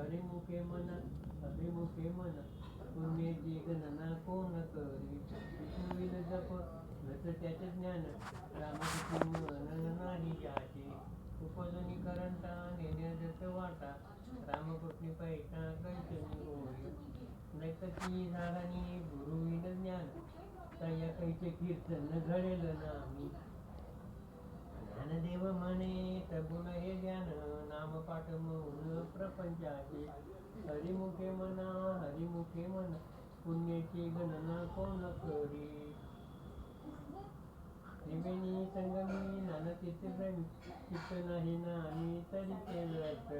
हरिमुखे म्हणा हरिमुखे म्हणा पुण्याची गणना कोण करी. विष्णुविन जप घट त्याचे ज्ञान रामकृष्ण मन नाही जाचे. उपजनी करंटा नेण्यात वाटा रामकृष्ण पैठा कैचनी होय. नैतकी झाडानी गुरुविन ज्ञान तया कैचे कीर्तन घडेल नाही. ज्ञानदेव म्हणे तबुन हे ज्ञान नामपाठ मौन प्रपंचाचे. हरिमुखे म्हणा हरिमुखे म्हणा पुण्याची गणना कोण करी. त्रिवेणी संगमी नानतीर्थ भ्रमी चित्त नाही नामी तरी ते व्रत.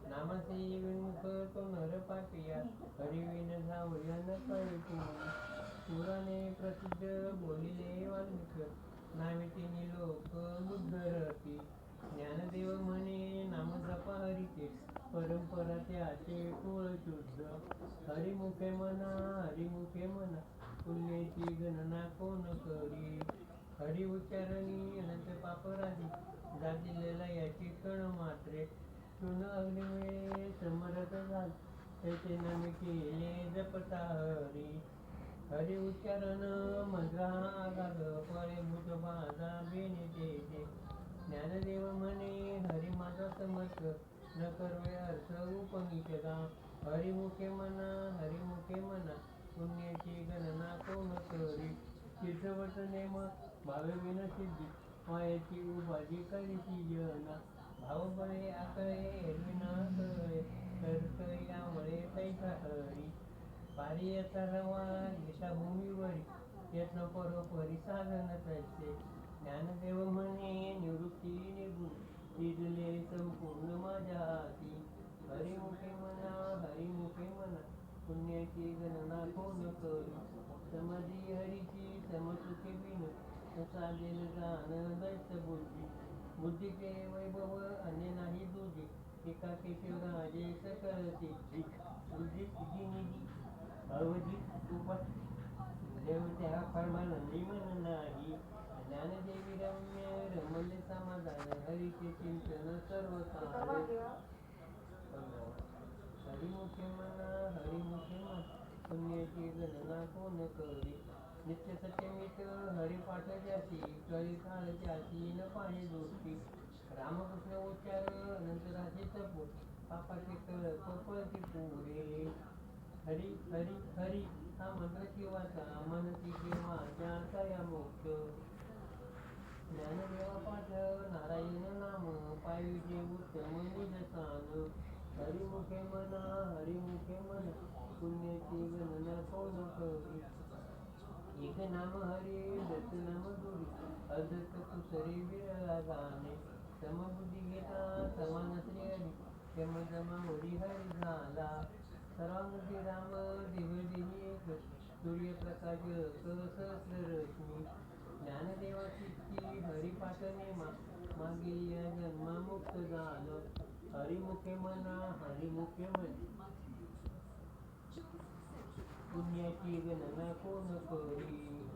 नामाचे विमुख तो नर पापिया हरिविन जावया न कळे कोणी. पुराणे प्रसिद्ध बोलिले वाल्मिक नावे तिनी लोक बुद्धरती. ज्ञानदेव म्हणे नाम जपा हरीचे परंपरा त्याचे कुळ शुद्ध. हरिमुखे म्हणा पुण्याची गणना कोण करी. हरि उच्चारणी अनंत पापराधी जातीलेला याची कण मात्रे. चून अग्निमुळे समरथ झाल त्याचे नामे केले जपता हरी. हरि उच्चारण मंत्र हा आगाध फळे भूत बाधा बेने तेथे. ज्ञानदेव म्हणे हरी माझा समर्थ न करवे अर्थ उपनिषदा. हरिमुखे म्हणा पुण्याची गणना कोण करी. तीर्थवट नेम भावविन सिद्धी मायेची उपाधी करीती जना. भाव बळे आकळे एरविना कळे तर यामुळे तैसा हरी. पारी येता रवा गीता भूमीवरी यत्न परोपरी साधन तैसे. ज्ञानदेव म्हणे निवृत्ती निगुण तिथले संपूर्ण माझ्या हाती. हरिमुखे म्हणा पुण्याची गणना कोण करी. समाधी हरीची समसुखे बिन साधेल जाण दैत बुद्धी. बुद्धीचे वैभव अन्य नाही दुजे एका केशवराजे सकळ सिद्धी. बुद्धी सिद्धी निधी अवधी उपाय देवत्या परमानंदी मन नाही. ज्ञानदेवी रम्य रमले समाधान हरीचे चिंतन सर्व काळ. हरिमुखे म्हणा पुण्याची गणना कोण करी. नित्य सत्यमित हरिपाठ ज्याची कळी काळ त्याची न पाहे दृष्टी. रामकृष्ण उच्चार अनंतराचे तप पापाचे कळप पळती पुढे. हरी हरी हरी हा मंत्र शिवाचा मनती केव्हाच्या तया मोक्ष. ज्ञानदेवा पाठ नारायण नाम पायविजे उत्तम निजस्थान. हरिमुखे म्हणा पुण्याची गणना कोण करी. एक नाम हरी दत्त नाम दुरी अदत्त कुसरी विरळा गाणे. समबुद्धी घेता समान श्री हरी क्षमजमा होरी हरी झाला. सर्वांगी राम दिव्य देही एक सूर्यप्रकाश सहस्र रश्मी. ज्ञानदेवाची हरिपाठ नेमा मागे या जन्मा मुक्त झालं. हरिमुखे म्हणा पुण्याची गणना कोण करी.